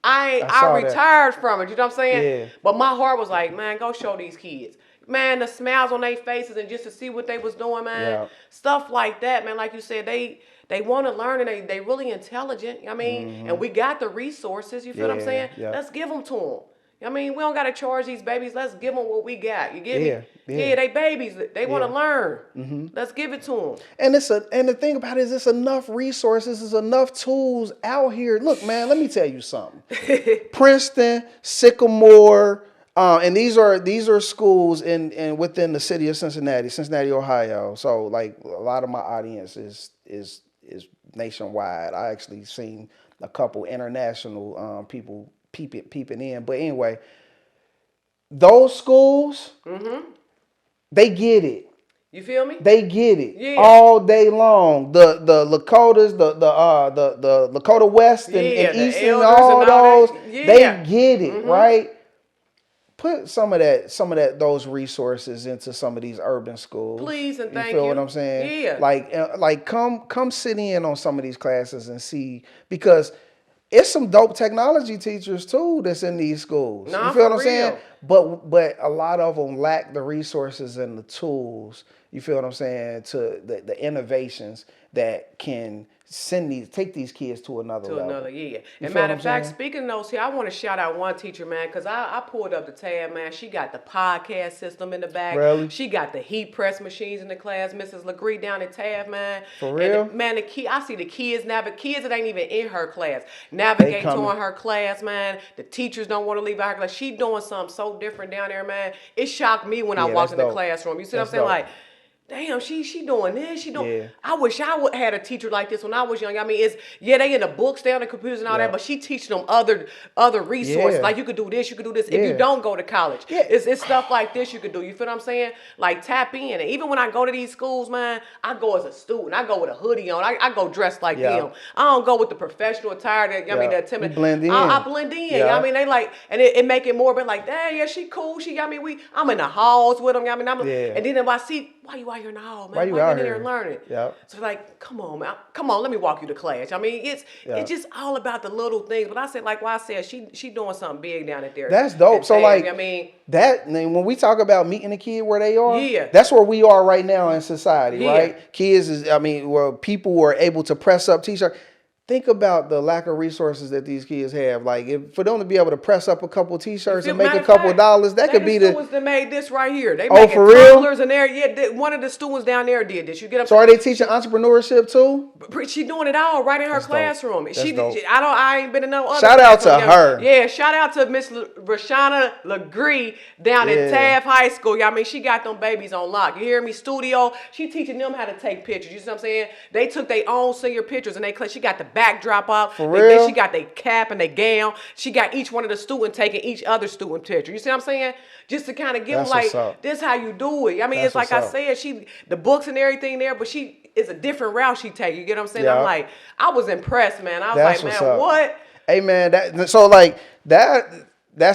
I retired from it. You know what I'm saying? Yeah. But my heart was like, man, go show these kids. Man, the smiles on their faces and just to see what they was doing, man. Yeah. Stuff like that, man. Like you said, they want to learn and they really intelligent. I mean, and we got the resources. You feel what I'm saying? Yeah. Let's give them to them. I mean, we don't got to charge these babies. Let's give them what we got. You get me? Yeah, they babies. They want to learn. Let's give it to them. And and the thing about it is, it's enough resources, there's enough tools out here. Look, man, let me tell you something. Princeton, Sycamore, and these are schools in within the city of Cincinnati, Ohio. So like a lot of my audience is nationwide. I actually seen a couple international people peeping in. But anyway, those schools, they get it. You feel me? They get it all day long. The Lakotas, the Lakota West and East and all those, they get it, right? Put some of those resources into some of these urban schools. Please and thank you. You feel what I'm saying? Yeah. Like come sit in on some of these classes and see, because it's some dope technology teachers too that's in these schools. Nah, you feel what I'm for saying? real. But a lot of them lack the resources and the tools. You feel what I'm saying? To the innovations that can take these kids to another level. And matter of fact, speaking of those here, I want to shout out one teacher, man, because I pulled up the tab, man. She got the podcast system in the back. Really? She got the heat press machines in the class. Mrs. Legree down at tab, man. For real? And I see the kids kids that ain't even in her class navigating to her class, man. The teachers don't want to leave out her class. She doing something so different down there, man. It shocked me when I walked in the classroom. You see what I'm saying? Like, damn, she doing this. She doing. Yeah. I wish I had a teacher like this when I was young. I mean, they in the books, they on the computers and all that, but she teaching them other resources. Like you could do this, you could do this. If you don't go to college, it's stuff like this you could do. You feel what I'm saying? Like tap in. And even when I go to these schools, man, I go as a student. I go with a hoodie on. I go dressed like them. I don't go with the professional attire that that timid. You blend in. I blend in. You know what I mean, they like, and it make it more, but like, dang, yeah, she cool. I'm in the halls with them. And then if I see, why you out here in the hall, man? Why you out in here there learning? Yeah. So like, come on, man. Come on, let me walk you to class. I mean, it's just all about the little things. But I said, like I said, she doing something big down at there. That's dope. So like, I mean, that when we talk about meeting the kid where they are, that's where we are right now in society, right? Kids where people are able to press up t-shirts. think about the lack of resources that these kids have. Like, if for them to be able to press up a couple T-shirts and make a couple dollars, that could be the students that made this right here. They Oh, making for real? tumblers in there. Yeah, one of the students down there did this. You get up. So are they teaching entrepreneurship too? She doing it all right in her That's dope. classroom. That's dope. I ain't been in no other. Shout out to classroom. her. Yeah, shout out to Miss Rashana Legree down at Taft High School. I mean, she got them babies on lock. You hear me? Studio. She teaching them how to take pictures. You see what I'm saying? They took their own senior pictures and she got the backdrop up. For real? Then she got their cap and their gown. She got each one of the students taking each other student picture. You see what I'm saying? Just to kind of give them like, this how you do it. I mean, it's like I said, the books and everything there, but it's a different route she take. You get what I'm saying? I'm like, I was impressed, man. I was like, man, what? Hey, man, that's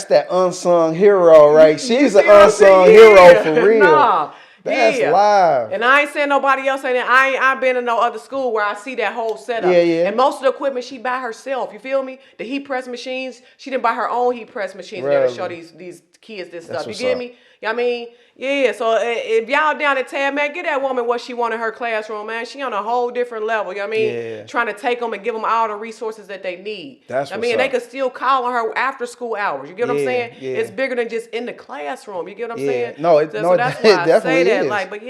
that unsung hero, right? She's an unsung hero for real. Nah. That's live. And I ain't saying nobody else saying that. I've been in no other school where I see that whole setup. Yeah. And most of the equipment she buy herself. You feel me? The heat press machines, she didn't buy her own heat press machines to show these kids this stuff. You get me? You know what I mean? Yeah, so if y'all down at Tab, man, get that woman what she want in her classroom, man. She on a whole different level, you know what I mean? Yeah. Trying to take them and give them all the resources that they need. That's I mean, and they could still call on her after school hours. You get what I'm saying? Yeah. It's bigger than just in the classroom. You get what I'm saying? No, so that's why it I definitely say that. is. Like, but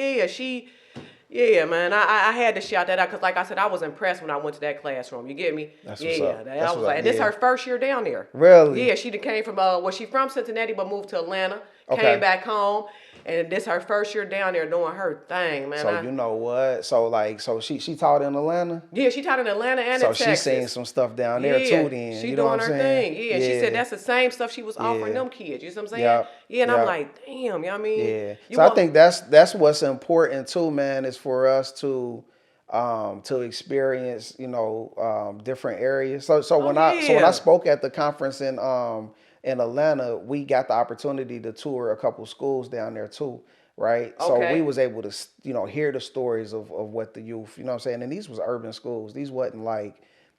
yeah, man, I had to shout that out because, like I said, I was impressed when I went to that classroom. You get me? That's what's up. I was like, and this is her first year down there. Really? Yeah, she came from, she from Cincinnati but moved to Atlanta, came back home, and this her first year down there doing her thing, man. So you know what? So she taught in Atlanta? Yeah, she taught in Atlanta and in Texas. So she's seen some stuff down there too then. She you know doing what I'm her saying? thing. Yeah, she said that's the same stuff she was offering them kids. You know what I'm saying? Yeah, and I'm like, damn, you know what I mean? Yeah. So I think that's what's important too, man, is for us to experience, different areas. So when I spoke at the conference in Atlanta, we got the opportunity to tour a couple schools down there too, right? So we was able to, hear the stories of what the youth, you know what I'm saying? And these was urban schools. These wasn't like,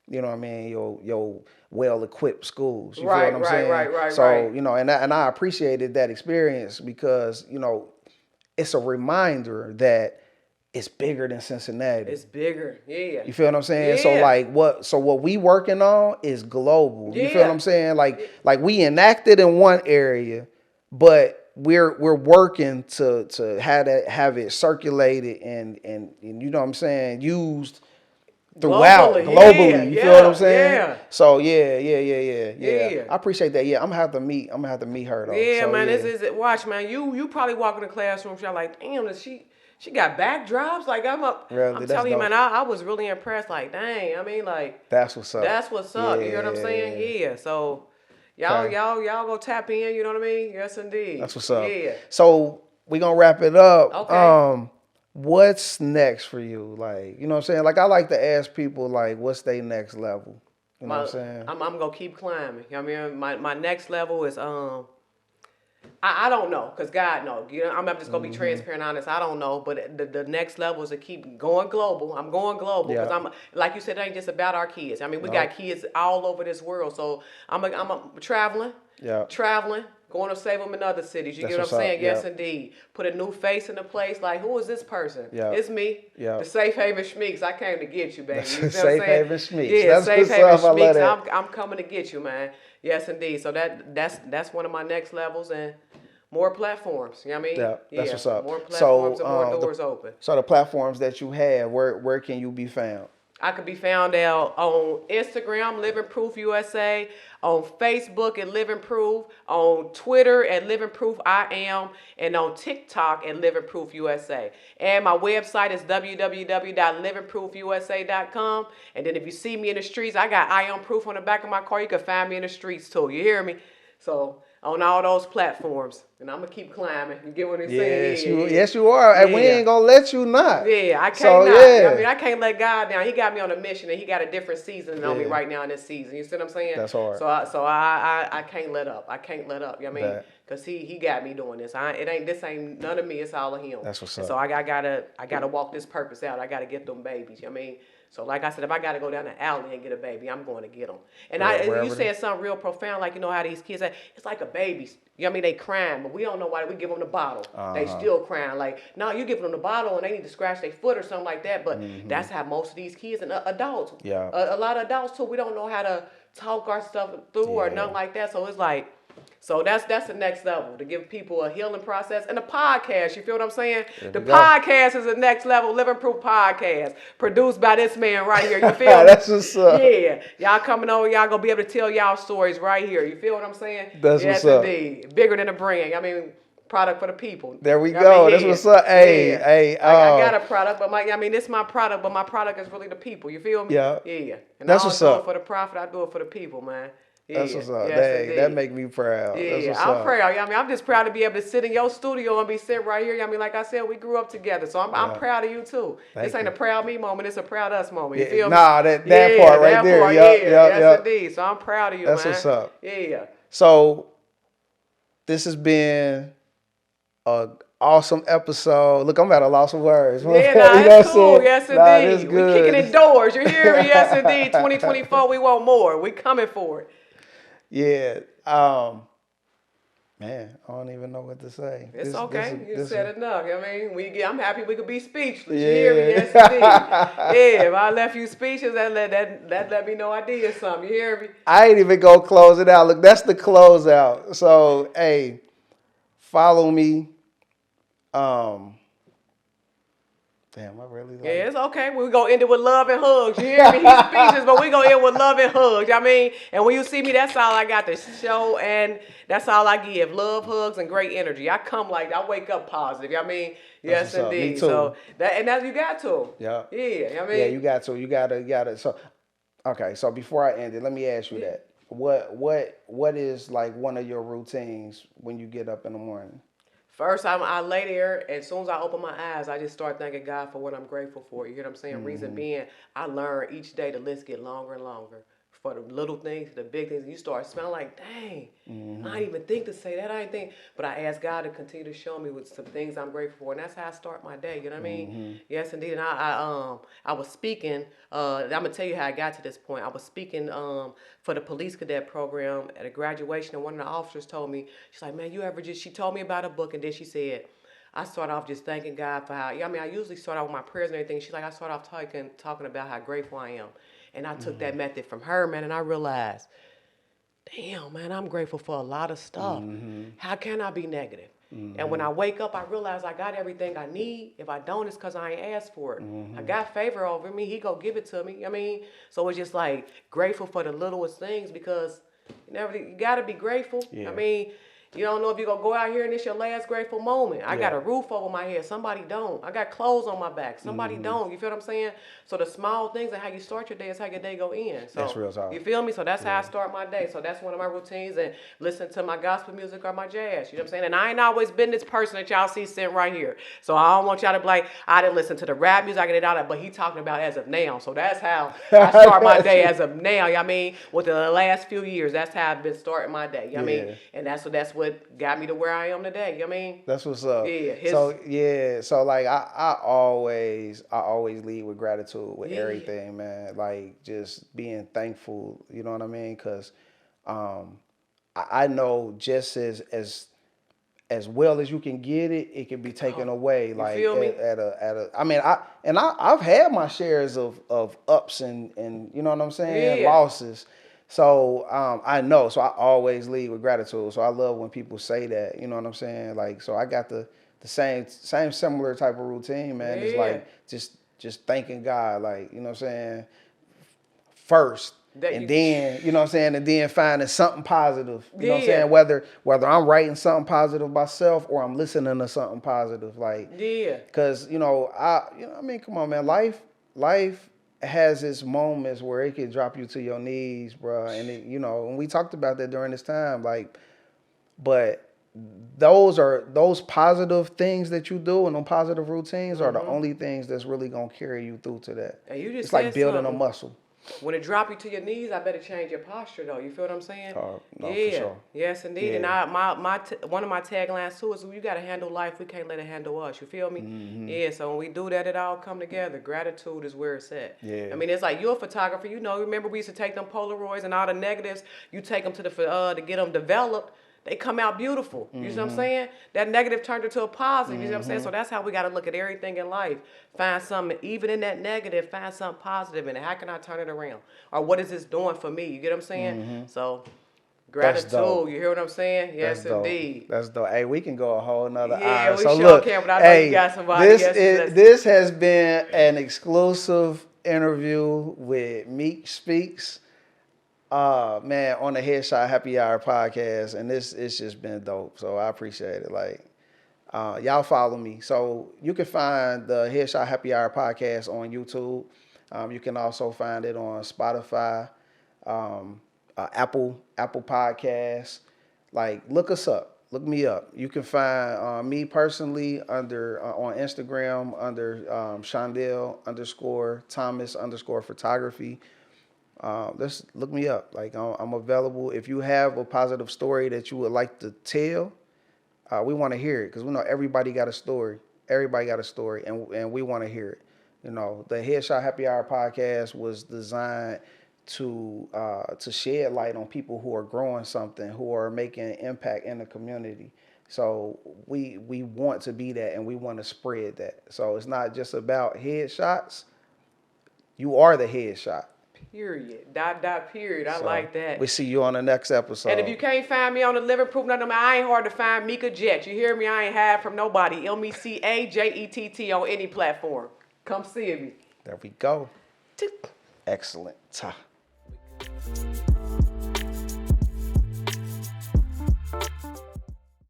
you know what I mean, your well-equipped schools. You feel what I'm saying? Right. So, and I appreciated that experience because, it's a reminder that it's bigger than Cincinnati. It's bigger, yeah. You feel what I'm saying? Yeah. So what we working on is global. You feel what I'm saying? Like we enacted in one area, but we're working to have it circulated and you know what I'm saying, used throughout globally. You feel what I'm saying? Yeah. So yeah. I appreciate that. Yeah, I'm gonna have to meet her though. Yeah, so, man. Watch, man. You probably walk in the classroom, you're like, damn, she got backdrops. Like I'm telling you, man, I was really impressed. Like, dang, I mean, like that's what's up. That's what's up. You hear what I'm saying? Yeah. So y'all go tap in. You know what I mean? Yes, indeed. That's what's up. Yeah. So we gonna wrap it up. Okay. What's next for you? Like, you know what I'm saying? Like, I like to ask people, like, what's their next level? You know what I'm saying? I'm gonna keep climbing. You know what I mean? My next level is I don't know, because God knows. I'm just going to be transparent, honest. I don't know, but the next level is to keep going global. I'm going global because I'm, like you said, it ain't just about our kids. I mean, we got kids all over this world. So I'm traveling, going to save them in other cities. You get what I'm saying? Yes, indeed. Put a new face in the place. Like, who is this person? It's me. The Safe Haven Schmeeks. I came to get you, baby. You know Safe Haven Schmeeks. Yeah, Safe Haven Schmeeks. I'm coming to get you, man. Yes, indeed. So that's one of my next levels and more platforms. You know what I mean? Yeah, that's what's up. More platforms and more doors open. So the platforms that you have, where can you be found? I could be found out on Instagram, Living Proof USA, on Facebook at Living Proof, on Twitter at Living Proof I Am, and on TikTok at Living Proof USA. And my website is www.livingproofusa.com. And then if you see me in the streets, I got I Am Proof on the back of my car. You can find me in the streets too. You hear me? So on all those platforms. And I'm going to keep climbing. You get what I'm saying? Yes, you are. And we ain't going to let you not. Yeah, I can't not. I mean, I can't let God down. He got me on a mission, and he got a different season on me right now in this season. You see what I'm saying? That's hard. So I can't let up. I can't let up. You know what I mean? Cause he got me doing this. This ain't none of me. It's all of him. That's what's and up. so I gotta walk this purpose out. I gotta get them babies. You know what I mean, so like I said, if I gotta go down the alley and get a baby, I'm going to get them. And you said something real profound, like how these kids, it's like a baby. You know what I mean? They crying, but we don't know why we give them the bottle. They still crying. Like, no, you give them the bottle and they need to scratch their foot or something like that. But that's how most of these kids and adults, a lot of adults too, we don't know how to talk our stuff through or nothing like that. So it's like, so that's the next level, to give people a healing process. And a podcast, you feel what I'm saying? The podcast is the next level, Living Proof Podcast, produced by this man right here. You feel me? That's what's up. Yeah. Y'all coming over, y'all gonna be able to tell y'all stories right here. You feel what I'm saying? That's what's up. Yes, indeed. Bigger than a brand. I mean, product for the people. There we go. That's what's up. Hey. I got a product, but this is my product, but my product is really the people. You feel me? Yeah. Yeah. And that's I don't what's do up. it for the profit. I do it for the people, man. That's what's up. Yes, Dang, that make me proud. Yeah, that's what's I'm up. proud. I mean, I'm just proud to be able to sit in your studio and be sitting right here. I mean, like I said, we grew up together, so I'm proud of you too. This ain't a proud me moment; it's a proud us moment. You feel me? Nah, that part right there. Yes, indeed. So I'm proud of you, that's man. That's what's up. Yeah. So this has been a awesome episode. Look, I'm at a loss of words. Yeah, it's cool. Yes, indeed. We kicking it doors. You hear me? Yes, indeed. 2024, we want more. We coming for it. Yeah. Man, I don't even know what to say. It's okay. You said enough. I mean, I'm happy we could be speechless. You hear me? Yes, indeed. Yeah, if I left you speechless, that let me know I did something. You hear me? I ain't even go close it out. Look, that's the closeout. So, hey, follow me. Damn, I really like it's okay. We're going to end it with love and hugs. You hear me? He's speechless, but we're going to end with love and hugs. I mean, and when you see me, that's all I got to show, and that's all I give. Love, hugs, and great energy. I wake up positive. I mean, yes, indeed. Me too. So, that you got to. Yeah. Yeah, I mean. Yeah, you got to. You got to. So, okay, so before I end it, let me ask you that. What is like one of your routines when you get up in the morning? First, I lay there, and as soon as I open my eyes, I just start thanking God for what I'm grateful for. You hear what I'm saying? Reason being, I learn each day the list get longer and longer. For the little things, the big things, you start smelling like, dang, I didn't even think to say that. I didn't think, but I ask God to continue to show me with some things I'm grateful for, and that's how I start my day. You know what I mean? Yes, indeed. And I was speaking. I'm gonna tell you how I got to this point. I was speaking for the police cadet program at a graduation, and one of the officers told me, she's like, man, she told me about a book, and then she said, I start off just thanking God for how, I usually start off with my prayers and everything. She's like, I start off talking about how grateful I am. And I took that method from her, man, and I realized, damn, man, I'm grateful for a lot of stuff. How can I be negative? And when I wake up, I realize I got everything I need. If I don't, it's because I ain't asked for it. I got favor over me. He go give it to me. So it's just like grateful for the littlest things, because you got to be grateful. Yeah. You don't know if you're going to go out here and it's your last grateful moment. I got a roof over my head. Somebody don't. I got clothes on my back. Somebody don't. You feel what I'm saying? So the small things and how you start your day is how your day go in. So that's real talk. You feel me? So that's how I start my day. So that's one of my routines, and listen to my gospel music or my jazz. You know what I'm saying? And I ain't always been this person that y'all see sitting right here. So I don't want y'all to be like, I didn't listen to the rap music, I get it out of, but he talking about as of now. So that's how I start my day as of now. You know what I mean? Within the last few years, that's how I've been starting my day. You know what I mean? And that's what got me to where I am today. You know what I mean? That's what's up. Yeah. So like I always lead with gratitude with everything, man. Like just being thankful. You know what I mean? Because I know just as well as you can get it, it can be taken away. Like feel me? I've had my shares of ups and you know what I'm saying, losses. So I know. So I always lead with gratitude. So I love when people say that. You know what I'm saying? Like, so I got the same similar type of routine, man. It's like just thanking God, like, you know what I'm saying, first. Then, you know what I'm saying, and then finding something positive. You know what I'm saying? Whether I'm writing something positive myself or I'm listening to something positive. Like, because, come on, man, life has its moments where it can drop you to your knees, bro. And and we talked about that during this time, like, but those positive things that you do and those positive routines are the only things that's really gonna carry you through to that. And you just it's like building a muscle. When it drop you to your knees, I better change your posture though. You feel what I'm saying? No, for Yeah. sure. Yes, indeed. Yeah. And one of my taglines too is, you gotta handle life. We can't let it handle us. You feel me? Yeah. So when we do that, it all come together. Gratitude is where it's at. Yeah. I mean, it's like you're a photographer. You know, remember we used to take them Polaroids and all the negatives. You take them to get them developed. They come out beautiful. You see what I'm saying? That negative turned into a positive. You see what I'm saying? So that's how we got to look at everything in life. Find something, even in that negative, find something positive in it. How can I turn it around? Or what is this doing for me? You get what I'm saying? So gratitude. You hear what I'm saying? Yes, indeed. That's dope. Hey, we can go a whole nother hour. Yeah, we so sure look, can, but I know you got somebody. This has been an exclusive interview with Meek Speaks. Man, on the Headshot Happy Hour podcast, and it's just been dope. So I appreciate it. Like, y'all follow me. So you can find the Headshot Happy Hour podcast on YouTube. You can also find it on Spotify, Apple Podcasts. Like, look us up. Look me up. You can find me personally under on Instagram under Shondell_Thomas_photography. Just look me up. Like, I'm available. If you have a positive story that you would like to tell, we want to hear it, because we know everybody got a story. Everybody got a story, and we want to hear it. You know, the Headshot Happy Hour podcast was designed to shed light on people who are growing something, who are making an impact in the community. So we want to be that, and we want to spread that. So it's not just about headshots. You are the headshot. Period. .. Period. I like that. We see you on the next episode. And if you can't find me on the Living Proof, I ain't hard to find. Meca Jett. You hear me? I ain't hide from nobody. MECAJETT on any platform. Come see me. There we go. Excellent.